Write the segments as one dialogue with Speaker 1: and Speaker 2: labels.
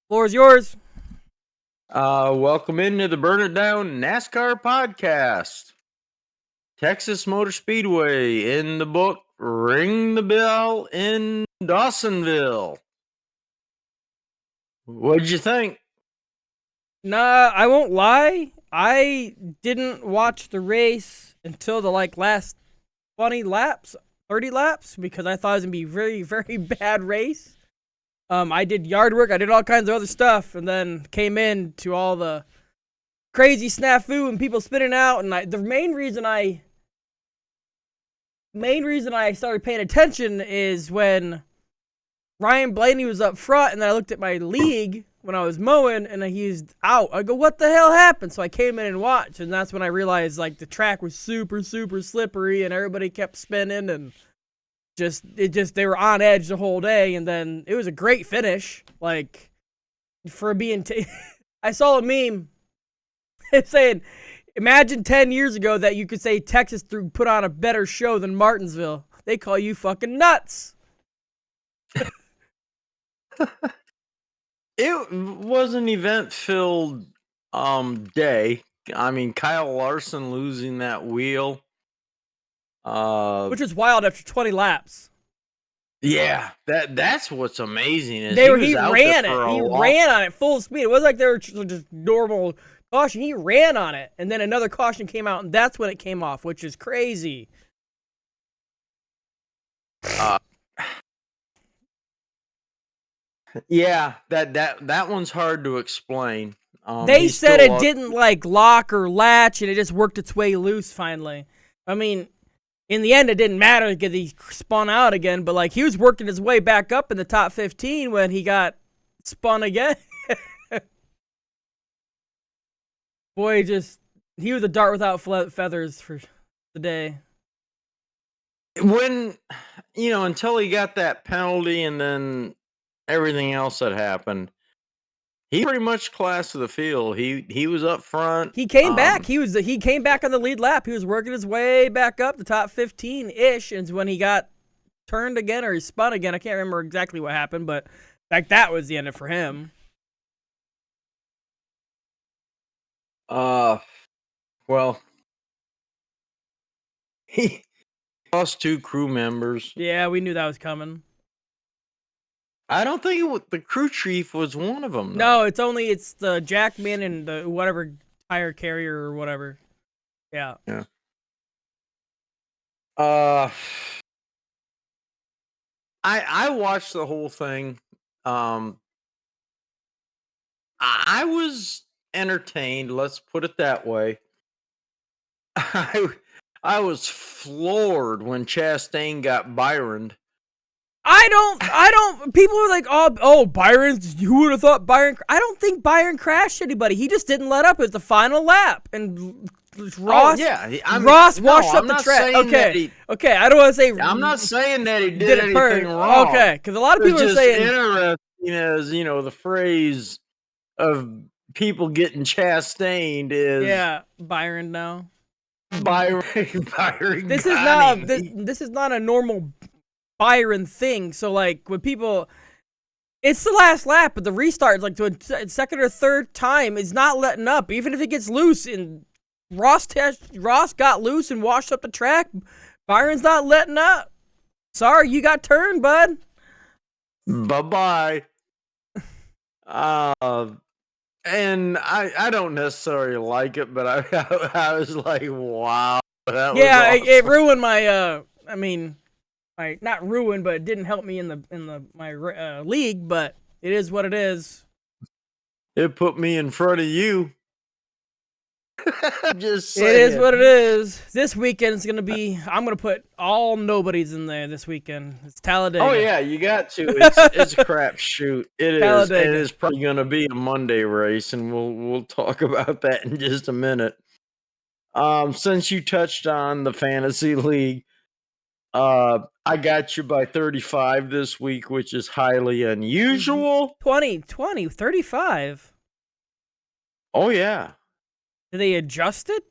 Speaker 1: Floor is yours.
Speaker 2: Welcome into the Burn It Down NASCAR podcast. Texas Motor Speedway in the book, ring the bell in Dawsonville. What'd you think?
Speaker 1: Nah, I won't lie. I didn't watch the race until the last 20 laps, 30 laps, because I thought it was gonna be a very, very bad race. I did yard work, I did all kinds of other stuff, and then came in to all the crazy snafu and people spinning out. And the main reason I started paying attention is when Ryan Blaney was up front, and then I looked at my league when I was mowing, and he was out. I go, what the hell happened? So I came in and watched, and that's when I realized the track was super, super slippery, and everybody kept spinning, and they were on edge the whole day. And then it was a great finish, for being. I saw a meme saying, imagine 10 years ago that you could say Texas put on a better show than Martinsville. They call you fucking nuts.
Speaker 2: It was an event-filled day. I mean, Kyle Larson losing that wheel.
Speaker 1: Which was wild after 20 laps.
Speaker 2: Yeah, that's what's amazing. Is
Speaker 1: he ran on it full speed. It wasn't like they were just normal caution. He ran on it, and then another caution came out, and that's when it came off, which is crazy.
Speaker 2: Yeah, that one's hard to explain.
Speaker 1: They said it didn't lock or latch, and it just worked its way loose finally. I mean, in the end, it didn't matter because he spun out again, but he was working his way back up in the top 15 when he got spun again. Boy, he was a dart without feathers for the day.
Speaker 2: When, until he got that penalty and then everything else that happened, he pretty much class of the field. He was up front.
Speaker 1: He came back. He came back on the lead lap. He was working his way back up the top 15-ish, and when he got turned again or he spun again, I can't remember exactly what happened, but that was the end of it for him.
Speaker 2: Well, he lost 2 crew members.
Speaker 1: Yeah, we knew that was coming.
Speaker 2: I don't think the crew chief was one of them.
Speaker 1: No, it's the Jackman and the whatever tire carrier or whatever. Yeah.
Speaker 2: Yeah. I watched the whole thing. I was entertained. Let's put it that way. I was floored when Chastain got Byroned.
Speaker 1: I don't, people were like, oh, Byron, who would have thought Byron, I don't think Byron crashed anybody. He just didn't let up. It was the final lap. And Ross, Ross washed up the track. Okay, I don't want to say.
Speaker 2: I'm not saying that he did anything wrong.
Speaker 1: Okay, because a lot of people are saying.
Speaker 2: Interesting as, the phrase of people getting Chastained is.
Speaker 1: Yeah, Byron now.
Speaker 2: Byron.
Speaker 1: This is not a normal Byron thing. So when people, it's the last lap, but the restart to a second or third time is not letting up, even if it gets loose. And Ross got loose and washed up the track. Byron's not letting up. Sorry, you got turned, bud.
Speaker 2: Bye-bye. And I don't necessarily like it, but I was like, wow, that was awesome.
Speaker 1: It ruined my not ruined, but it didn't help me in my league. But it is what it is.
Speaker 2: It put me in front of you. Just saying.
Speaker 1: It is what it is. This weekend is gonna be. I'm gonna put all nobodies in there this weekend. It's Talladega.
Speaker 2: Oh yeah, you got to. It's a crap shoot. It is.
Speaker 1: Talladega.
Speaker 2: It is probably gonna be a Monday race, and we'll talk about that in just a minute. Since you touched on the fantasy league, I got you by 35 this week, which is highly unusual.
Speaker 1: 20, 35.
Speaker 2: Oh yeah.
Speaker 1: Did they adjust it?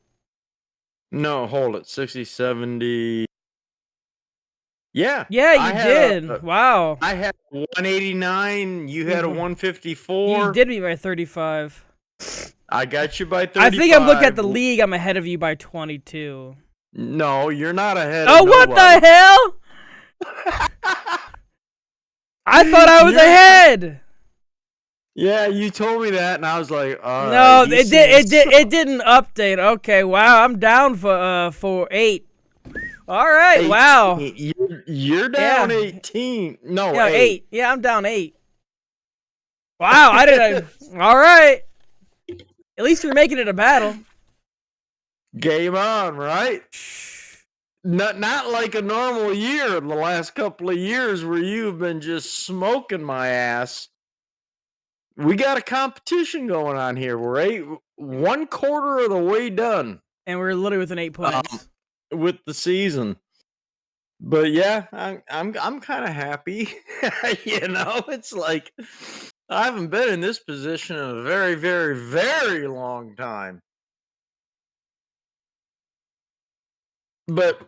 Speaker 2: No, hold it. 60, 70. Yeah.
Speaker 1: Yeah,
Speaker 2: I
Speaker 1: you
Speaker 2: had
Speaker 1: did. Wow.
Speaker 2: I had 189. You had a
Speaker 1: You
Speaker 2: 154.
Speaker 1: did me by 35.
Speaker 2: I got you by 35.
Speaker 1: I think I'm looking at the league. I'm ahead of you by 22.
Speaker 2: No, you're not ahead
Speaker 1: Oh,
Speaker 2: of
Speaker 1: what
Speaker 2: nobody.
Speaker 1: the hell? I thought I was ahead.
Speaker 2: Yeah, you told me that, and I was like, all
Speaker 1: No,
Speaker 2: right.
Speaker 1: it didn't update. Okay, wow, I'm down for 8. All right,
Speaker 2: 18.
Speaker 1: wow.
Speaker 2: You're down 18. No,
Speaker 1: Yeah,
Speaker 2: 8.
Speaker 1: 8. Yeah, I'm down 8. Wow, I didn't. All right. At least you're making it a battle.
Speaker 2: Game on, right? Not like a normal year in the last couple of years where you've been just smoking my ass. We got a competition going on here. We're 1/4 of the way done.
Speaker 1: And we're literally within 8 points.
Speaker 2: With the season. But yeah, I'm kind of happy. It's like I haven't been in this position in a very, very, very long time. But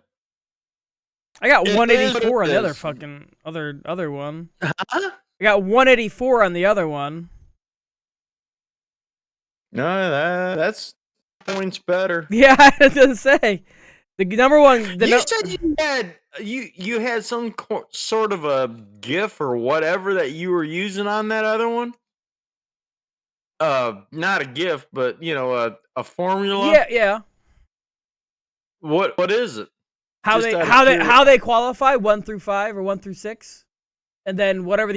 Speaker 1: I got
Speaker 2: it
Speaker 1: 184 on the other
Speaker 2: is.
Speaker 1: fucking other one.
Speaker 2: Huh?
Speaker 1: I got 184 on the other one.
Speaker 2: No, that's points better.
Speaker 1: Yeah, I was gonna say the number one.
Speaker 2: You said you had some sort of a GIF or whatever that you were using on that other one. Not a GIF, but a formula.
Speaker 1: Yeah.
Speaker 2: What is it?
Speaker 1: How they qualify 1 through 5 or 1 through 6, and then whatever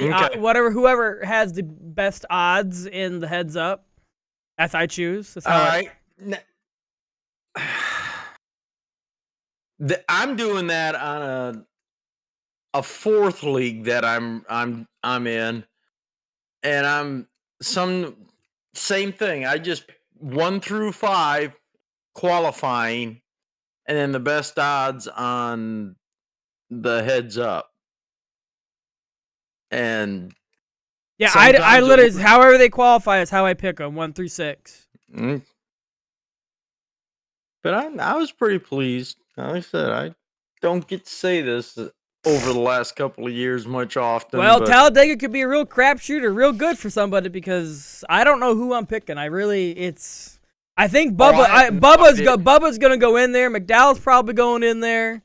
Speaker 1: whoever has the best odds in the heads up, that's I choose. That's
Speaker 2: All right. I'm doing that on a fourth league that I'm in, and I'm same thing. I just 1 through 5 qualifying, and then the best odds on the heads up. And
Speaker 1: yeah, I literally however they qualify is how I pick them 1 through 6.
Speaker 2: But I was pretty pleased. Like I said, I don't get to say this over the last couple of years much often.
Speaker 1: Well, Talladega could be a real crapshoot or real good for somebody because I don't know who I'm picking. I think Bubba's gonna go in there. McDowell's probably going in there.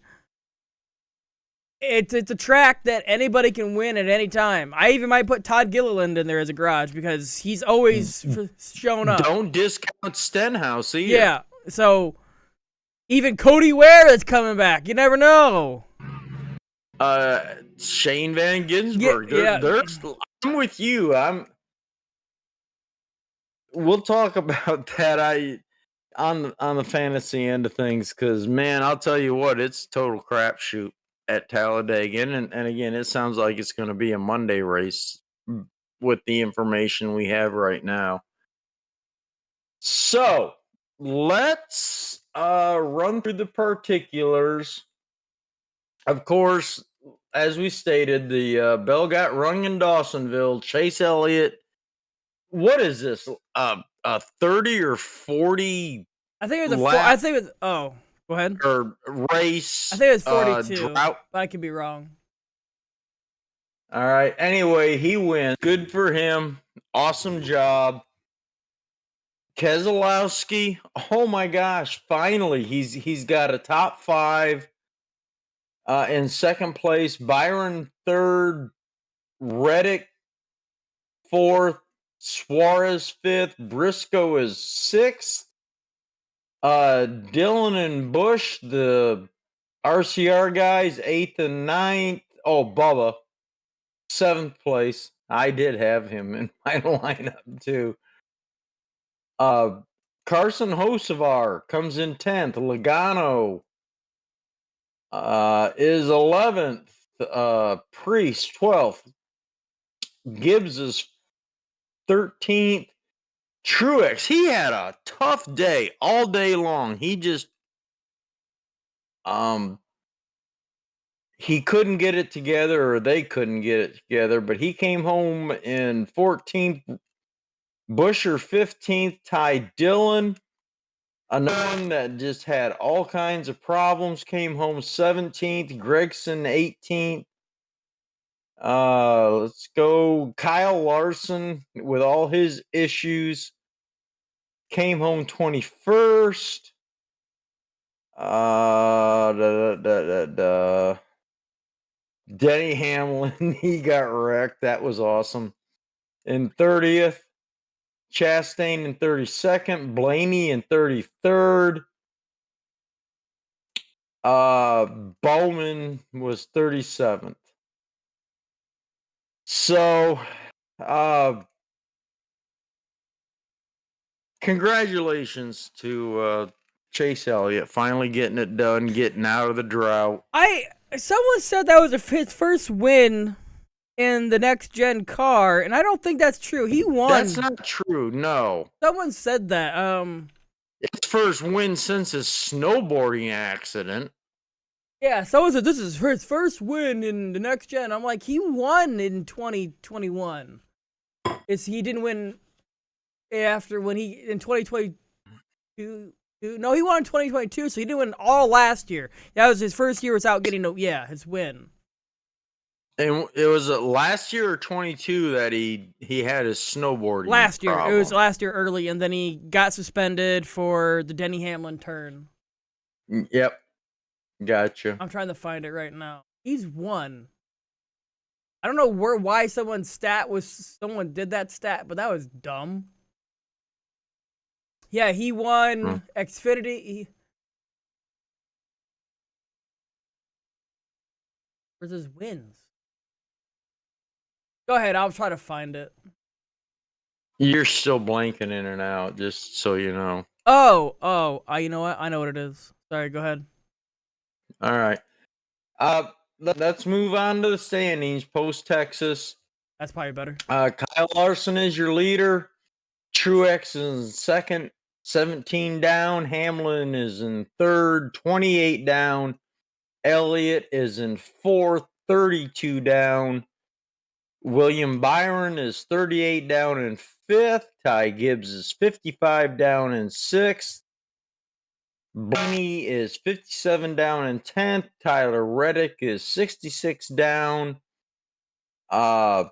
Speaker 1: It's a track that anybody can win at any time. I even might put Todd Gilliland in there as a garage because he's always shown up.
Speaker 2: Don't discount Stenhouse either.
Speaker 1: Yeah, so even Cody Ware is coming back. You never know.
Speaker 2: Shane Van Gisbergen.
Speaker 1: Yeah.
Speaker 2: I'm with you. We'll talk about that. On the fantasy end of things, because man, I'll tell you what, it's total crapshoot at Talladega, and again, it sounds like it's going to be a Monday race with the information we have right now. So let's run through the particulars. Of course, as we stated, the bell got rung in Dawsonville. Chase Elliott. What is this? A 30 or 40?
Speaker 1: I think it was oh, go ahead.
Speaker 2: Or race.
Speaker 1: I think it was 42.
Speaker 2: Drought.
Speaker 1: But I could be wrong.
Speaker 2: All right. Anyway, he wins. Good for him. Awesome job. Keselowski. Oh my gosh! Finally, he's got a top 5. In second place, Byron 3rd, Reddick 4th, Suarez 5th, Briscoe is 6th. Dylan and Bush, the RCR guys, 8th and 9th. Oh, Bubba, 7th place. I did have him in my lineup too. Carson Hocevar comes in 10th. Logano is 11th. Priest 12th. Gibbs is 13th. Truex, he had a tough day all day long. He just he couldn't get it together, or they couldn't get it together, but he came home in 14th. Busher 15th, Ty Dillon Another one that just had all kinds of problems came home 17th. Gregson 18th. Let's go. Kyle Larson with all his issues came home 21st. Denny Hamlin, he got wrecked. That was awesome. In 30th, Chastain in 32nd, Blaney in 33rd. Bowman was 37th. So, congratulations to Chase Elliott finally getting it done, getting out of the drought.
Speaker 1: Someone said that was his first win in the next gen car, and I don't think that's true. He won.
Speaker 2: That's not true. No.
Speaker 1: Someone said that.
Speaker 2: His first win since his snowboarding accident.
Speaker 1: Yeah, someone said this is his first win in the next gen. I'm like, he won in 2021. He didn't win after when he in 2022. No, he won in 2022, so he didn't win all last year. That was his first year without getting his win.
Speaker 2: And it was last year or 22 that he had his snowboarding
Speaker 1: last year.
Speaker 2: problem.
Speaker 1: It was last year early, and then he got suspended for the Denny Hamlin turn.
Speaker 2: Yep. Gotcha.
Speaker 1: I'm trying to find it right now. He's won. I don't know why someone did that stat, but that was dumb. Yeah, he won Xfinity. Where's his wins? Go ahead, I'll try to find it.
Speaker 2: You're still blanking in and out, just so you know.
Speaker 1: You know what? I know what it is. Sorry, go ahead.
Speaker 2: All right. Let's move on to the standings post Texas.
Speaker 1: That's probably better.
Speaker 2: Kyle Larson is your leader. Truex is in second, 17 down. Hamlin is in third, 28 down. Elliott is in fourth, 32 down. William Byron is 38 down in fifth. Ty Gibbs is 55 down in sixth. Blaney is 57 down in 10th. Tyler Reddick is 66 down in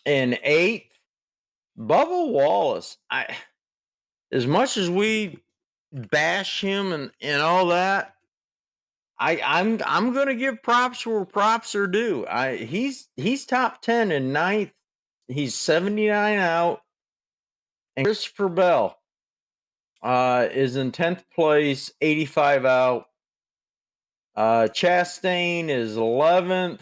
Speaker 2: 8th. Bubba Wallace, as much as we bash him and all that, I'm gonna give props where props are due. He's top 10 in 9th. He's 79 out. And Christopher Bell is in 10th place, 85 out. Chastain is 11th.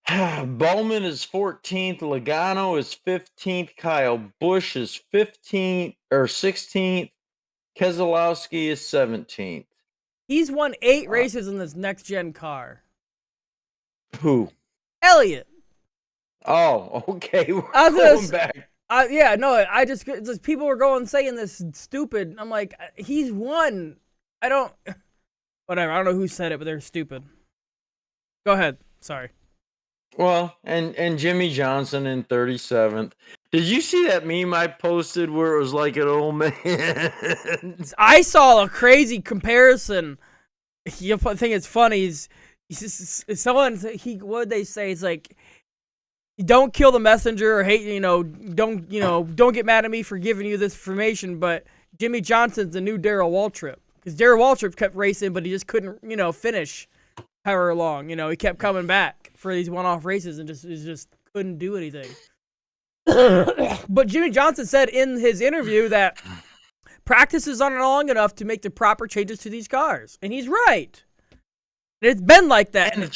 Speaker 2: Bowman is 14th. Logano is 15th. Kyle Busch is 15th or 16th. Keselowski is 17th.
Speaker 1: He's won 8 races in this next gen car.
Speaker 2: Who?
Speaker 1: Elliott.
Speaker 2: Oh, okay. We're going back.
Speaker 1: Yeah, no, just people were saying this stupid. I'm like, he's won. Whatever. I don't know who said it, but they're stupid. Go ahead. Sorry.
Speaker 2: Well, and Jimmy Johnson in 37th. Did you see that meme I posted where it was like an old man?
Speaker 1: I saw a crazy comparison. The thing it's funny is what did they say? It's like, don't kill the messenger or hate, don't get mad at me for giving you this information, but Jimmy Johnson's the new Darrell Waltrip. Because Darrell Waltrip kept racing, but he just couldn't, finish however long. He kept coming back for these one-off races and just couldn't do anything. But Jimmy Johnson said in his interview that practices aren't long enough to make the proper changes to these cars. And he's right. It's been like that.
Speaker 2: And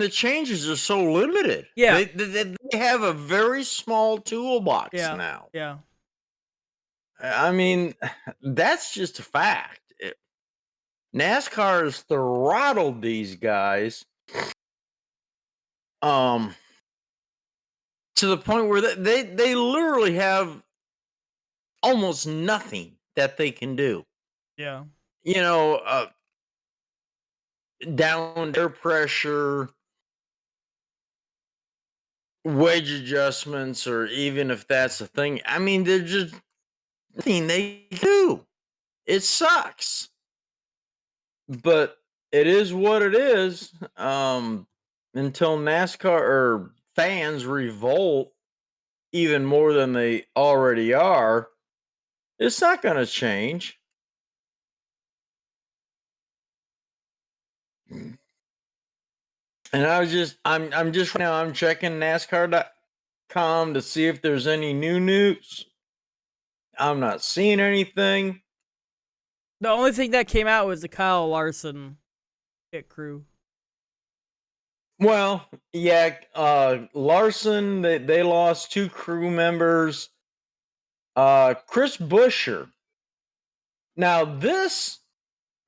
Speaker 2: the changes are so limited.
Speaker 1: Yeah.
Speaker 2: They have a very small toolbox now.
Speaker 1: Yeah.
Speaker 2: I mean, that's just a fact. NASCAR has throttled these guys to the point where they literally have almost nothing that they can do.
Speaker 1: Yeah.
Speaker 2: Down air pressure, wedge adjustments, or even if that's a thing. I mean, nothing they do. It sucks. But it is what it is. Until NASCAR or fans revolt even more than they already are, it's not going to change. And I'm just right now, I'm checking NASCAR.com to see if there's any new news. I'm not seeing anything.
Speaker 1: The only thing that came out was the Kyle Larson pit crew.
Speaker 2: Well, yeah, Larson, they lost 2 crew members. Chris Buescher. Now this,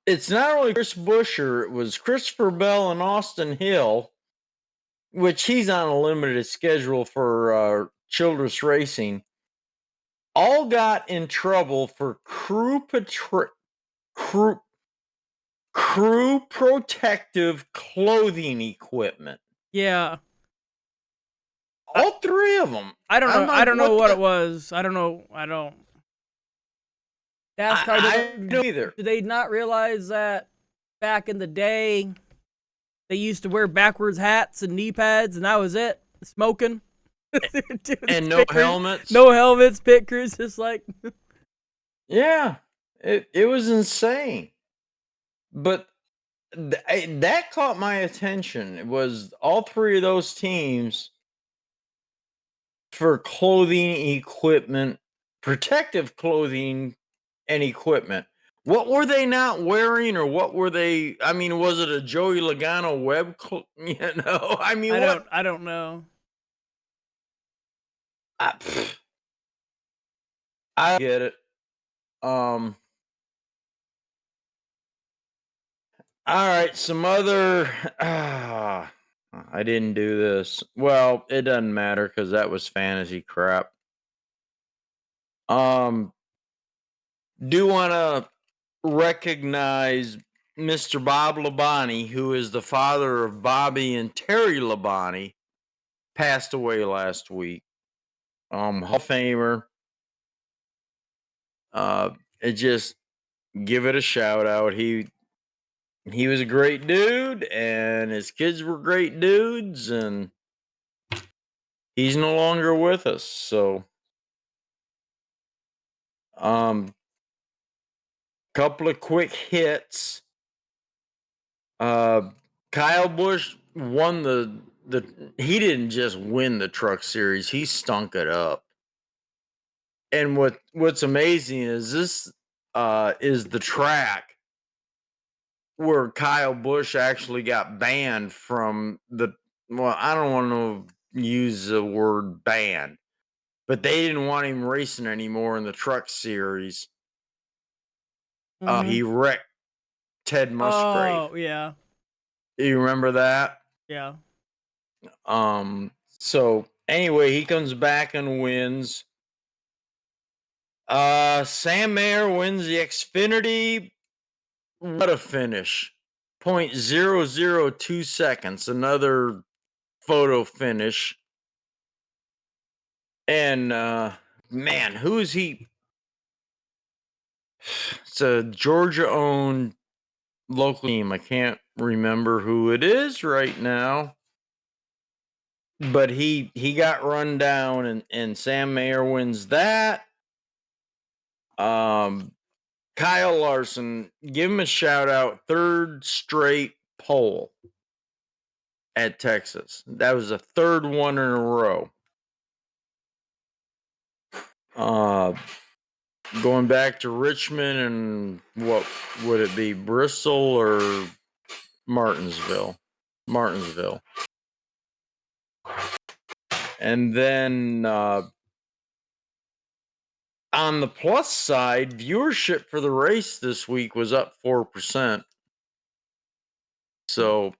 Speaker 2: it's not only Chris Buescher, it was Christopher Bell and Austin Hill, which he's on a limited schedule for Childress Racing. All got in trouble for crew protective clothing equipment.
Speaker 1: Yeah.
Speaker 2: All 3 of them.
Speaker 1: I don't know.
Speaker 2: I'm like,
Speaker 1: I don't know what it was. I don't know. NASCAR
Speaker 2: I don't either.
Speaker 1: Did they not realize that back in the day they used to wear backwards hats and knee pads and that was it? Smoking.
Speaker 2: And no helmets.
Speaker 1: No helmets, pit crews, just like
Speaker 2: Yeah. It was insane. But that caught my attention. It was all 3 of those teams for clothing equipment, protective clothing and equipment. What were they not wearing, or what were they? I mean, was it a Joey Logano web? I mean, what?
Speaker 1: I don't know.
Speaker 2: I get it. All right, some other. I didn't do this. Well, it doesn't matter because that was fantasy crap. Do want to recognize Mr. Bob Labonte, who is the father of Bobby and Terry Labonte, passed away last week. Hall of Famer. It just give it a shout out. He was a great dude, and his kids were great dudes, and he's no longer with us. So, couple of quick hits. Kyle Busch won the he didn't just win the truck series, he stunk it up. And what's amazing is this is the track where Kyle Busch actually got banned from I don't want to use the word banned, but they didn't want him racing anymore in the truck series. He wrecked Ted Musgrave.
Speaker 1: Oh, yeah.
Speaker 2: You remember that?
Speaker 1: Yeah.
Speaker 2: So anyway, he comes back and wins. Sam Mayer wins the Xfinity. What a finish. 0.002 seconds. Another photo finish. And man, who is he? It's a Georgia-owned local team. I can't remember who it is right now. But he got run down, and Sam Mayer wins that. Kyle Larson, give him a shout out. 3rd straight pole at Texas. That was the 3rd one in a row. Going back to Richmond, and what would it be? Bristol or Martinsville? Martinsville. And then on the plus side, viewership for the race this week was up 4%. So,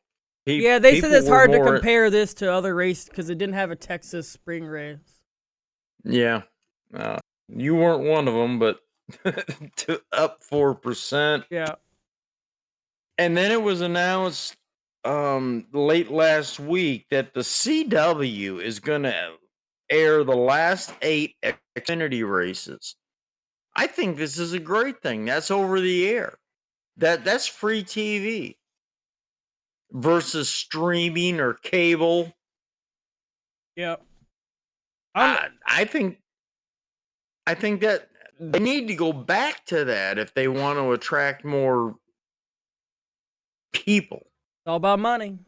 Speaker 1: yeah, they said it's hard to compare this to other races because it didn't have a Texas spring race.
Speaker 2: Yeah. You weren't one of them, but up 4%.
Speaker 1: Yeah.
Speaker 2: And then it was announced late last week that the CW is going to air the last 8 Xfinity races I think this is a great thing. That's over the air. That's free TV versus streaming or cable.
Speaker 1: Yeah.
Speaker 2: I think that they need to go back to that if they want to attract more people.
Speaker 1: It's all about money.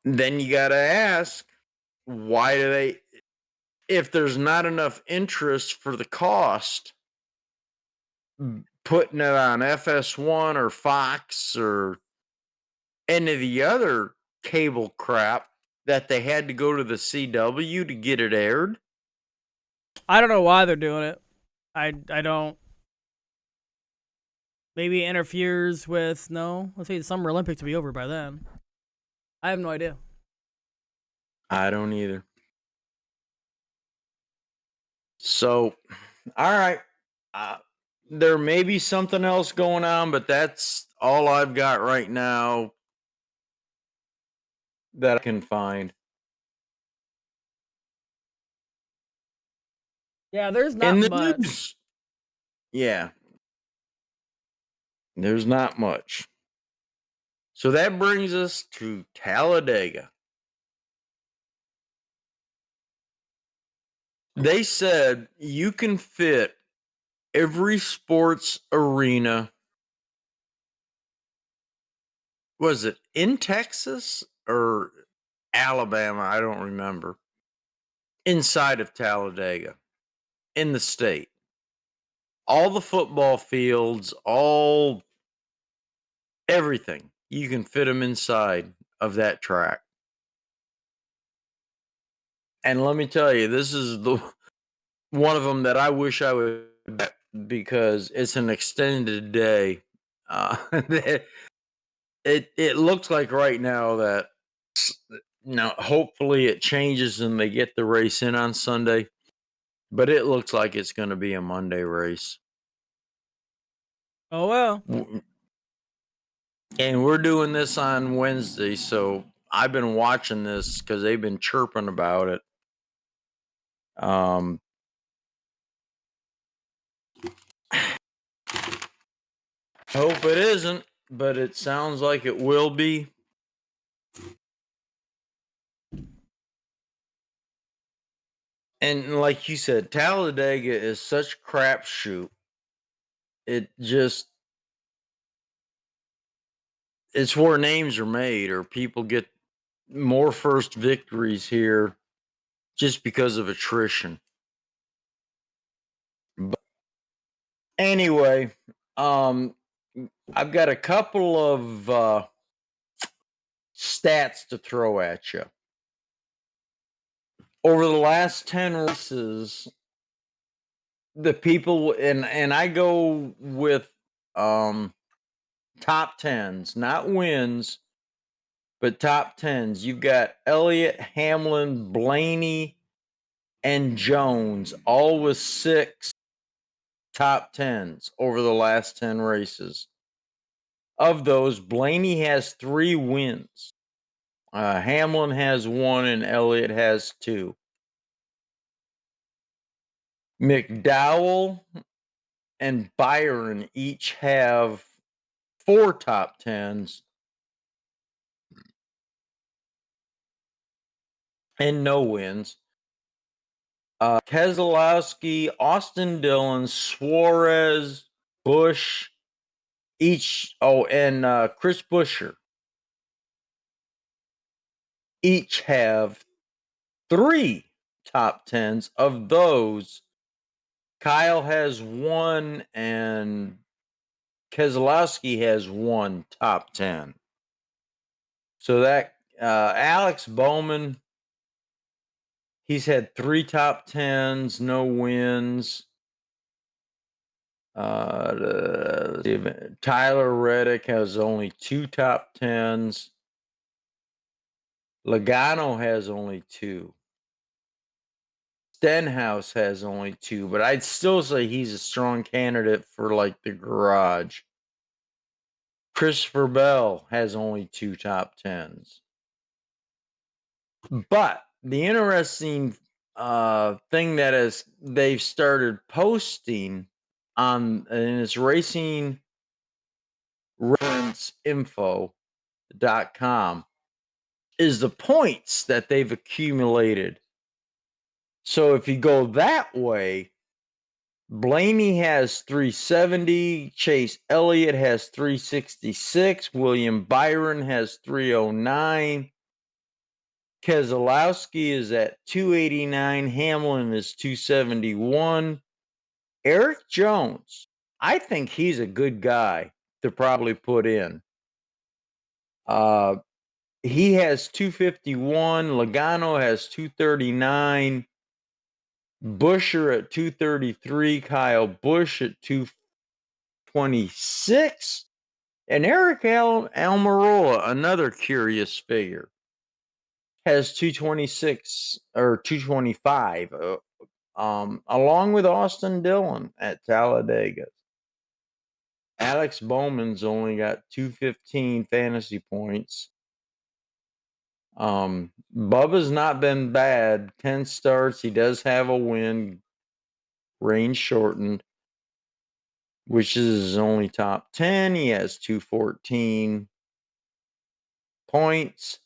Speaker 2: Then you got to ask, why do they, if there's not enough interest for the cost, putting it on FS1 or Fox or any of the other cable crap that they had to go to the CW to get it aired?
Speaker 1: I don't know why they're doing it. I don't. Maybe it interferes with let's say the Summer Olympics will be over by then. I have no idea.
Speaker 2: I don't either. So, all right. There may be something else going on, but that's all I've got right now that I can find.
Speaker 1: Yeah, there's not
Speaker 2: In the
Speaker 1: much.
Speaker 2: news, yeah, there's not much. So that brings us to Talladega. They said you can fit every sports arena. Was it in Texas or Alabama? I don't remember. Inside of Talladega, in the state. All the football fields, everything. You can fit them inside of that track. And let me tell you, this is the one of them that I wish I would bet because it's an extended day. It looks like right now that hopefully it changes and they get the race in on Sunday, but it looks like it's going to be a Monday race.
Speaker 1: Oh well.
Speaker 2: And we're doing this on Wednesday, so I've been watching this because they've been chirping about it. Hope it isn't, but it sounds like it will be. And like you said, Talladega is such crapshoot. It just, it's where names are made or people get more first victories here just because of attrition. But anyway, I've got a couple of stats to throw at you. Over the last 10 races, the people, and I go with top tens, not wins, but top tens. You've got Elliott, Hamlin, Blaney, and Jones, all with 6 top tens over the last 10 races. Of those, Blaney has 3 wins. Hamlin has 1 and Elliott has 2. McDowell and Byron each have 4 top tens and no wins. Keselowski, Austin Dillon, Suarez, Busch, and Chris Buescher each have 3 top tens. Of those, Kyle has 1 and Keselowski has 1 top 10. So that Alex Bowman, he's had 3 top 10s, no wins. Tyler Reddick has only 2 top 10s. Logano has only 2. Stenhouse has only 2, but I'd still say he's a strong candidate for like the garage. Christopher Bell has only 2 top 10s. But the interesting thing that they've started posting on, and it's racing reference info.com, is the points that they've accumulated. So if you go that way, Blaney has 370, Chase Elliott has 366, William Byron has 309, Keselowski is at 289, Hamlin is 271. Eric Jones, I think he's a good guy to probably put in. He has 251, Logano has 239, Busher at 233, Kyle Busch at 226, and Eric Almirola, another curious figure, has 226 or 225, along with Austin Dillon at Talladega. Alex Bowman's only got 215 fantasy points. Bubba's not been bad. 10 starts. He does have a win. Range shortened, which is his only top 10. He has 214 points.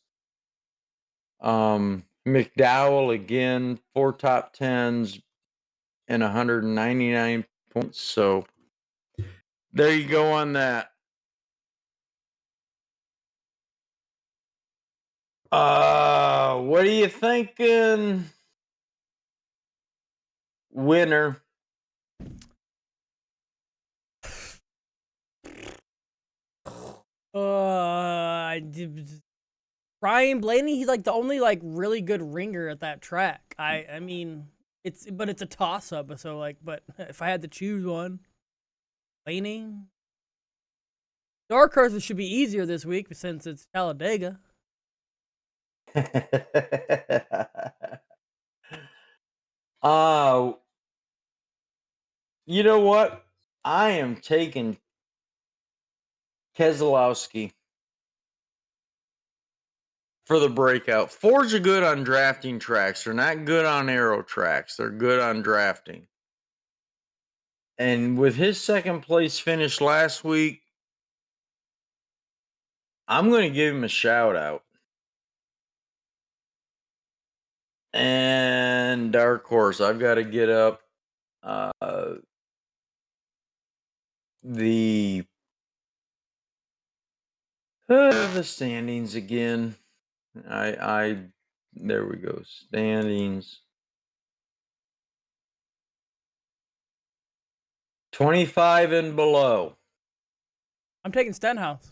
Speaker 2: McDowell again, 4 top 10s and 199 points. So there you go on that. What are you thinking? Winner.
Speaker 1: Ryan Blaney, he's like the only like really good ringer at that track. I mean, it's a toss up. So like, but if I had to choose one, Blaney. Dark horses should be easier this week since it's Talladega.
Speaker 2: You know what? I am taking Keselowski for the breakout. Fords are good on drafting tracks. They're not good on aero tracks. They're good on drafting. And with his second place finish last week, I'm going to give him a shout out. And dark horse, I've got to get up the standings again. There we go. Standings. 25 and below.
Speaker 1: I'm taking Stenhouse.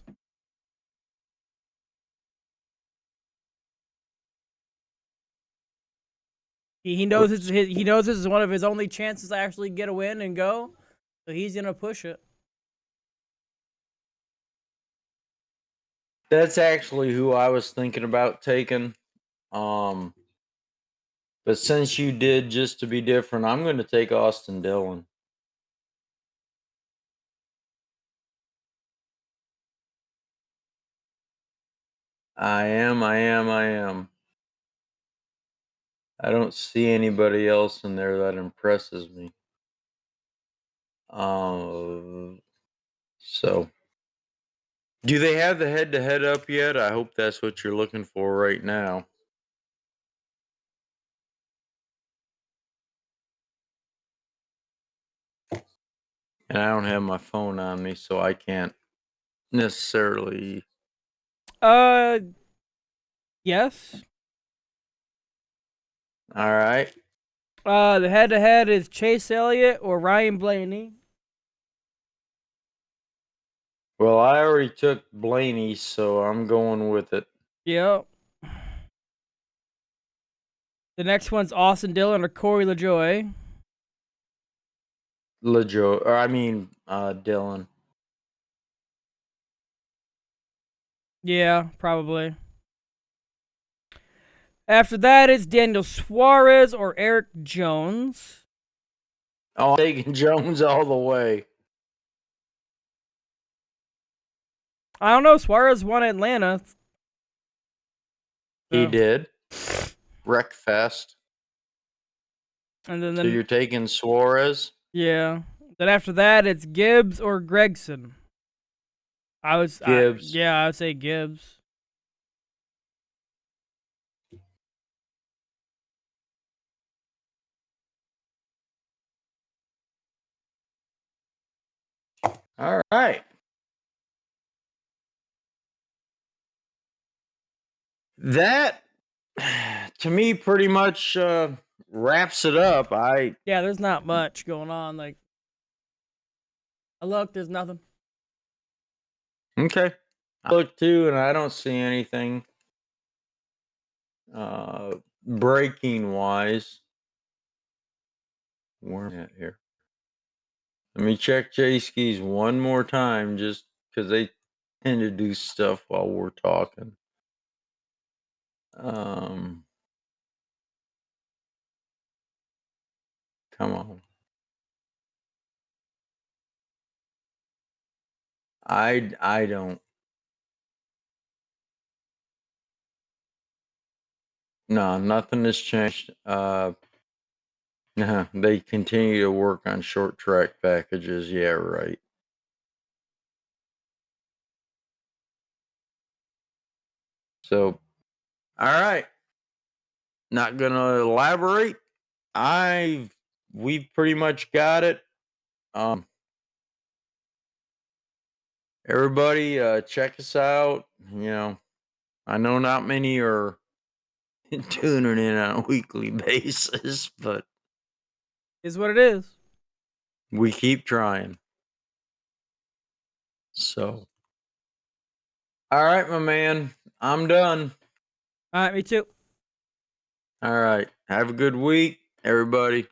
Speaker 1: He knows this is one of his only chances to actually get a win and go, so he's gonna push it.
Speaker 2: That's actually who I was thinking about taking. But since you did, just to be different, I'm going to take Austin Dillon. I am. I don't see anybody else in there that impresses me. So, do they have the head-to-head up yet? I hope that's what you're looking for right now. And I don't have my phone on me, so I can't necessarily.
Speaker 1: Yes.
Speaker 2: All right.
Speaker 1: The head-to-head is Chase Elliott or Ryan Blaney.
Speaker 2: Well, I already took Blaney, so I'm going with it.
Speaker 1: Yep. The next one's Austin Dillon or Corey LaJoie.
Speaker 2: Dillon.
Speaker 1: Yeah, probably. After that, it's Daniel Suarez or Eric Jones.
Speaker 2: Oh, I'm taking Jones all the way.
Speaker 1: I don't know. Suarez won Atlanta. So.
Speaker 2: He did. Wreckfest.
Speaker 1: And then,
Speaker 2: So you're taking Suarez?
Speaker 1: yeah. Then after that, it's Gibbs or Gregson.
Speaker 2: Gibbs.
Speaker 1: I would say Gibbs.
Speaker 2: All right. That to me pretty much wraps it up.
Speaker 1: Yeah, there's not much going on. Like, I look, there's nothing.
Speaker 2: Okay. I look too, and I don't see anything breaking wise. Where am I at here? Let me check J skis one more time, just because they tend to do stuff while we're talking. Come on. I don't. No, nothing has changed. They continue to work on short track packages. Yeah, right. So, all right. Not gonna elaborate. We've pretty much got it. Um, everybody, check us out. I know not many are tuning in on a weekly basis, but
Speaker 1: Is what it is.
Speaker 2: we keep trying. So, all right, my man, I'm done.
Speaker 1: All right, me too.
Speaker 2: All right, have a good week, everybody.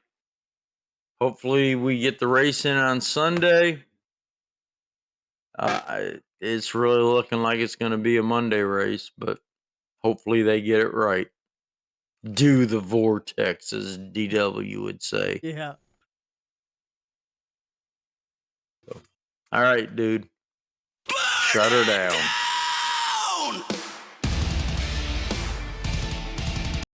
Speaker 2: Hopefully, we get the race in on Sunday. It's really looking like it's going to be a Monday race, but hopefully they get it right. Do the vortex, as DW would say.
Speaker 1: Yeah.
Speaker 2: All right, dude. Shut her down.